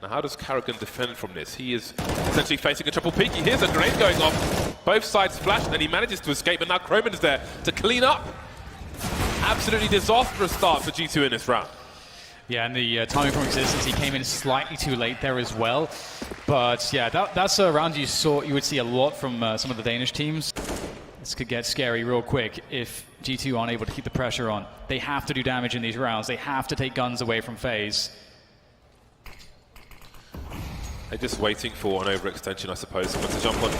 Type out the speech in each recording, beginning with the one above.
Now how does Karrigan defend from this? He is essentially facing a triple peek. He hears a grenade going off. Both sides flash, and then he manages to escape, and now Kroman is there to clean up. Absolutely disastrous start for G2 in this round. Yeah, and the timing from Existence, he came in slightly too late there as well. But yeah, that's a round you would see a lot from some of the Danish teams. This could get scary real quick if G2 aren't able to keep the pressure on. They have to do damage in these rounds. They have to take guns away from FaZe. They're just waiting for an overextension, I suppose, someone to jump on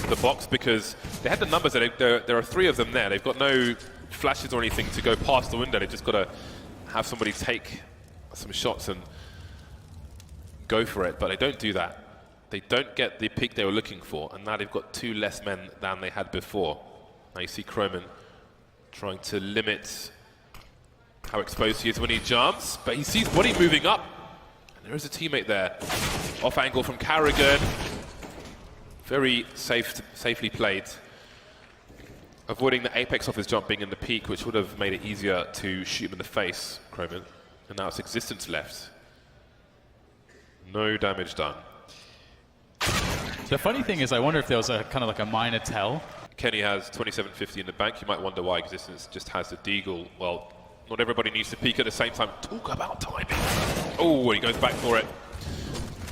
the box, because they had the numbers there. There are 3 of them there. They've got no flashes or anything to go past the window. They've just got to have somebody take some shots and go for it, but they don't do that. They don't get the peak they were looking for, and now they've got 2 less men than they had before. Now you see Kroman trying to limit how exposed he is when he jumps, but he sees body moving up. And there is a teammate there. Off angle from Karrigan. Very safely played. Avoiding the apex off his jump being in the peak, which would have made it easier to shoot him in the face, Kroman. And now it's Existence left. No damage done. The funny thing is, I wonder if there was a kind of like a minor tell. Kenny has 2750 in the bank. You might wonder why Existence just has the deagle. Well, not everybody needs to peek at the same time. Talk about timing. Oh, he goes back for it.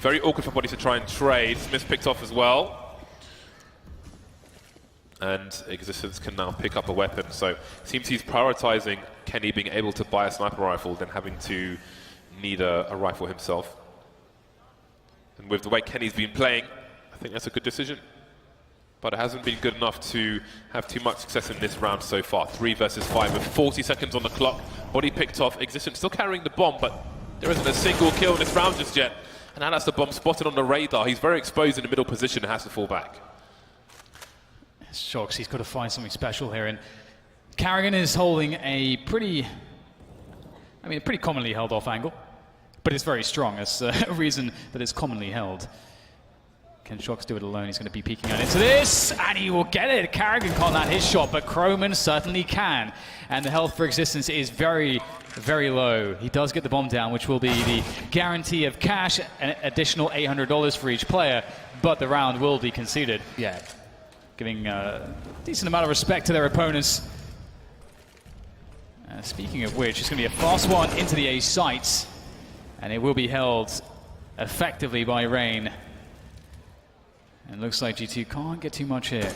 Very awkward for Body to try and trade. Smith picked off as well. And Existence can now pick up a weapon. So it seems he's prioritizing Kenny being able to buy a sniper rifle than having to need a rifle himself. And with the way Kenny's been playing, I think that's a good decision. But it hasn't been good enough to have too much success in this round so far. 3 versus 5 with 40 seconds on the clock. Body picked off. Existence still carrying the bomb, but there isn't a single kill in this round just yet. And now that's the bomb spotted on the radar. He's very exposed in the middle position and has to fall back. Shocks, he's got to find something special here. And Karrigan is holding a pretty commonly held off angle. But it's very strong. It's a reason that it's commonly held. Can Shox do it alone? He's going to be peeking out into this, and he will get it. Karrigan can't land his shot, but Kroman certainly can. And the health for Existence is very, very low. He does get the bomb down, which will be the guarantee of cash, an additional $800 for each player, but the round will be conceded. Yeah, giving a decent amount of respect to their opponents. Speaking of which, it's going to be a fast one into the A site, and it will be held effectively by Rain. And looks like G2 can't get too much here.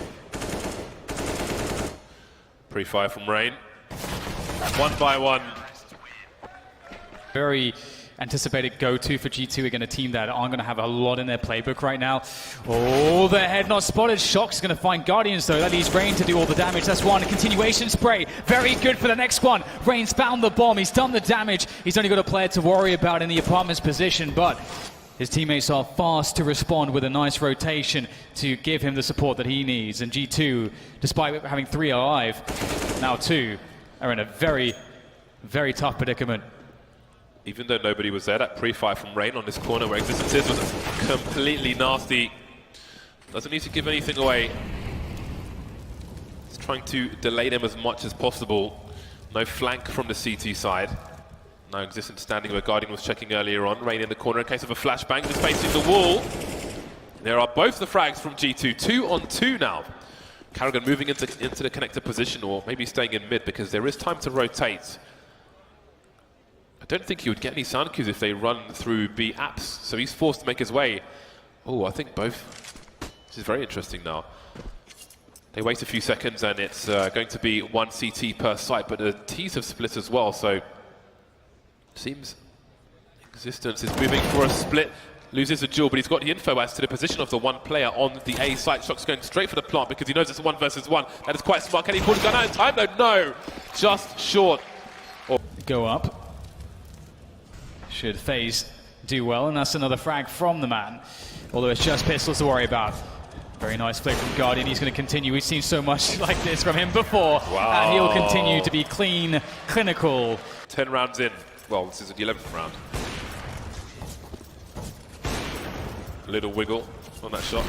Pre-fire from Rain. 1 by 1. Very anticipated go-to for G2. We're going to team that aren't going to have a lot in their playbook right now. Oh, the head not spotted. Shock's going to find Guardians, though. That leaves Rain to do all the damage. That's one. A continuation spray. Very good for the next one. Rain's found the bomb. He's done the damage. He's only got a player to worry about in the apartment's position, but his teammates are fast to respond with a nice rotation to give him the support that he needs. And G2, despite having 3 alive, now 2, are in a very, very tough predicament. Even though nobody was there, that pre-fire from Rain on this corner where Existence is was completely nasty. Doesn't need to give anything away. He's trying to delay them as much as possible. No flank from the CT side. Now Existence standing where Guardian was checking earlier on. Rain in the corner in case of a flashbang, just facing the wall. There are both the frags from G2, 2 on 2 now. Karrigan moving into the connector position, or maybe staying in mid, because there is time to rotate. I don't think he would get any sound cues if they run through B apps, so he's forced to make his way. Oh, I think both. This is very interesting now. They wait a few seconds and it's going to be 1 CT per site, but the Ts have split as well, so seems Existence is moving for a split. Loses a duel, but he's got the info as to the position of the 1 player on the A site. Shock's going straight for the plant because he knows it's a 1 versus 1. That is quite smart. Can he pull the gun out in time? No, just short. Go up. Should FaZe do well, and that's another frag from the man. Although it's just pistols to worry about. Very nice flick from Guardian. He's going to continue. We've seen so much like this from him before. Wow. And he'll continue to be clean, clinical. 10 rounds in. Well, this is the 11th round. A little wiggle on that shot.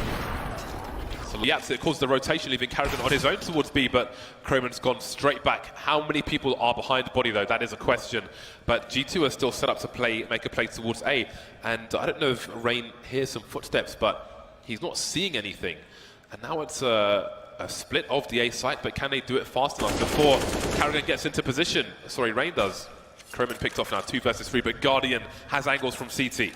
So Yaps, it caused the rotation, leaving Carrigan on his own towards B, but Croman's gone straight back. How many people are behind Body, though? That is a question. But G2 are still set up to make a play towards A. And I don't know if Rain hears some footsteps, but he's not seeing anything. And now it's a split of the A site, but can they do it fast enough before Carrigan gets into position? Sorry, Rain does. Croman picked off now 2 versus 3, but Guardian has angles from CT.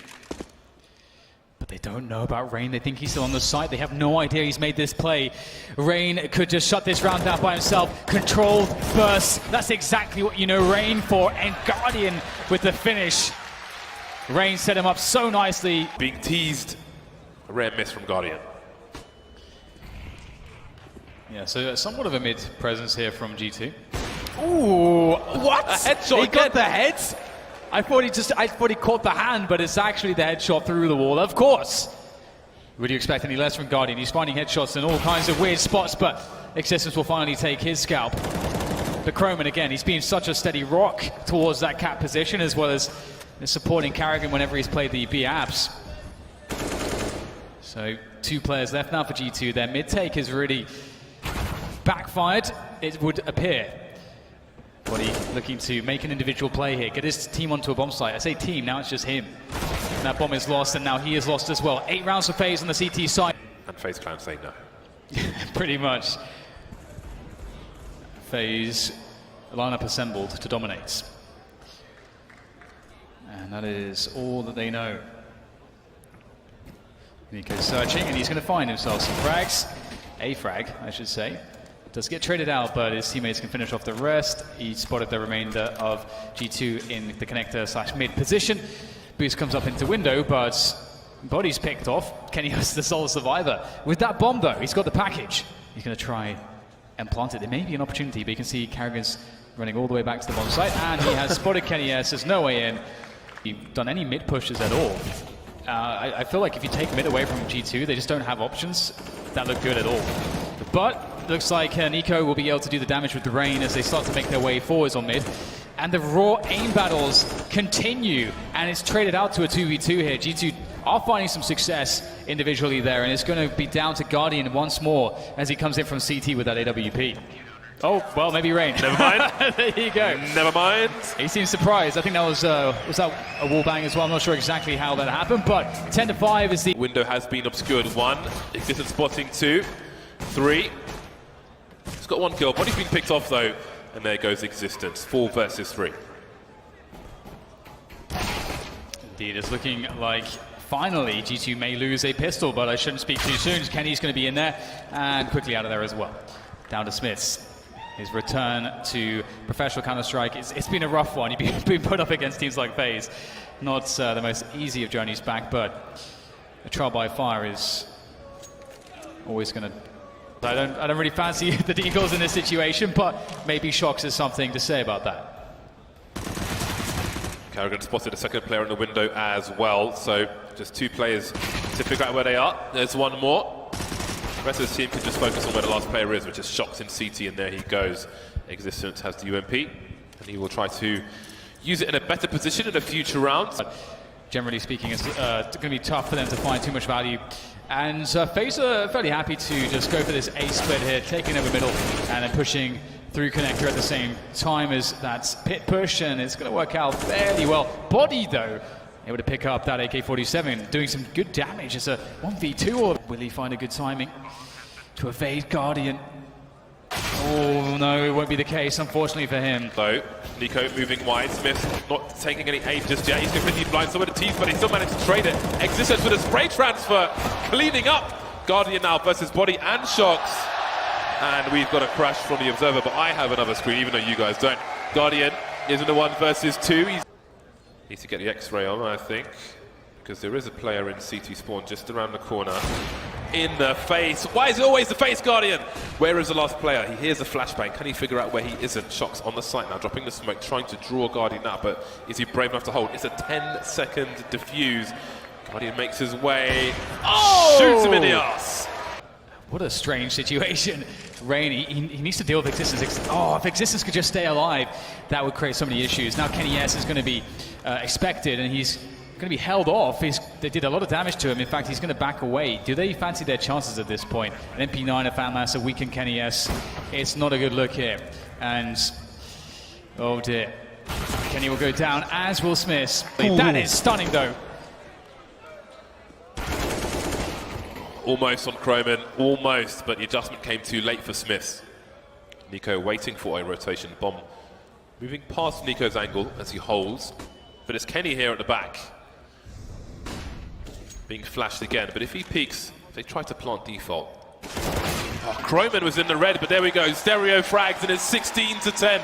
But they don't know about Rain. They think he's still on the site. They have no idea he's made this play. Rain could just shut this round down by himself. Controlled burst. That's exactly what you know Rain for. And Guardian with the finish. Rain set him up so nicely. Being teased. A rare miss from Guardian. Yeah, so somewhat of a mid presence here from G2. Ooh, what? A headshot. He got the heads. I thought he caught the hand, but it's actually the headshot through the wall. Of course. Would you expect any less from Guardian? He's finding headshots in all kinds of weird spots, but Existence will finally take his scalp. But Croman, again, he's been such a steady rock towards that cap position, as well as supporting Carrigan whenever he's played the B abs. So 2 players left now for G2. Their mid take is really backfired, it would appear. Body looking to make an individual play here, get his team onto a bomb site. I say team, now it's just him. And that bomb is lost, and now he is lost as well. 8 rounds for FaZe on the CT side. And FaZe Clan say no. Pretty much. FaZe lineup assembled to dominate. And that is all that they know. Nico's searching, and he's going to find himself some frags. A frag, I should say. Does get traded out, but his teammates can finish off the rest. He spotted the remainder of G2 in the connector / mid position. Boost comes up into window, but Body's picked off. Kenny has the sole survivor. With that bomb, though, he's got the package. He's going to try and plant it. There may be an opportunity, but you can see Carrigan's running all the way back to the bomb site, and he has spotted Kenny S. There's no way in. He's done any mid pushes at all. I feel like if you take mid away from G2, they just don't have options that look good at all. But looks like Nico will be able to do the damage with the Rain as they start to make their way forwards on mid. And the raw aim battles continue, and it's traded out to a 2v2 here. G2 are finding some success individually there, and it's going to be down to Guardian once more as he comes in from CT with that AWP. Oh, well, maybe Rain. Never mind. There you go. Never mind. He seems surprised. I think that was that a wall bang as well? I'm not sure exactly how that happened, but 10-5 is the... Window has been obscured. 1, Existence spotting 2, 3. He's got 1 kill. Body's been picked off, though, and there goes Existence. 4 versus 3. Indeed, it's looking like finally G2 may lose a pistol, but I shouldn't speak too soon. Kenny's going to be in there, and quickly out of there as well. Down to Smiths. His return to professional Counter-Strike. It's been a rough one. You've been put up against teams like FaZe. Not the most easy of journeys back, but a trial by fire is always going to... I don't really fancy the Deagles in this situation, but maybe Shox has something to say about that. Carrigan spotted a second player in the window as well, so just 2 players to figure out where they are. There's 1 more. The rest of the team can just focus on where the last player is, which is Shox in CT, and there he goes. Existence has the UMP, and he will try to use it in a better position in a future round. But generally speaking, it's going to be tough for them to find too much value. And FaZe are fairly happy to just go for this A split here, taking over middle, and then pushing through connector at the same time as that pit push, and it's going to work out fairly well. Body, though, able to pick up that AK-47, doing some good damage. It's a 1v2, or will he find a good timing to evade Guardian? Oh no, it won't be the case, unfortunately for him. So, Nico moving wide, Smith not taking any aim just yet. He's completely blind, so with a tease, but he still managed to trade it. Existence with a spray transfer, cleaning up Guardian now versus Body and Shox. And we've got a crash from the Observer, but I have another screen, even though you guys don't. Guardian is in the 1 versus 2. He needs to get the X-ray on, I think, because there is a player in CT spawn just around the corner. In the face. Why is it always the face, Guardian? Where is the last player? He hears a flashbang. Can he figure out where he isn't? Shox on the site now, dropping the smoke, trying to draw Guardian out, but is he brave enough to hold? It's a 10-second defuse. Guardian makes his way. Oh! Shoots him in the ass. What a strange situation. Rain, he needs to deal with Existence. Oh, if Existence could just stay alive, that would create so many issues. Now Kenny S is going to be expected, and he's going to be held off. He's they did a lot of damage to him. In fact, he's going to back away. Do they fancy their chances at this point? An MP9, a FaZe, a weakened Kenny S. It's not a good look here. And, oh dear. Kenny will go down, as will Smith. That is stunning, though. Almost on Croman, almost, but the adjustment came too late for Smiths. Nico waiting for a rotation bomb. Moving past Nico's angle as he holds. But it's Kenny here at the back. Being flashed again, but if he peeks, they try to plant default. Oh, Croman was in the red, but there we go. Stereo frags, and it's 16-10.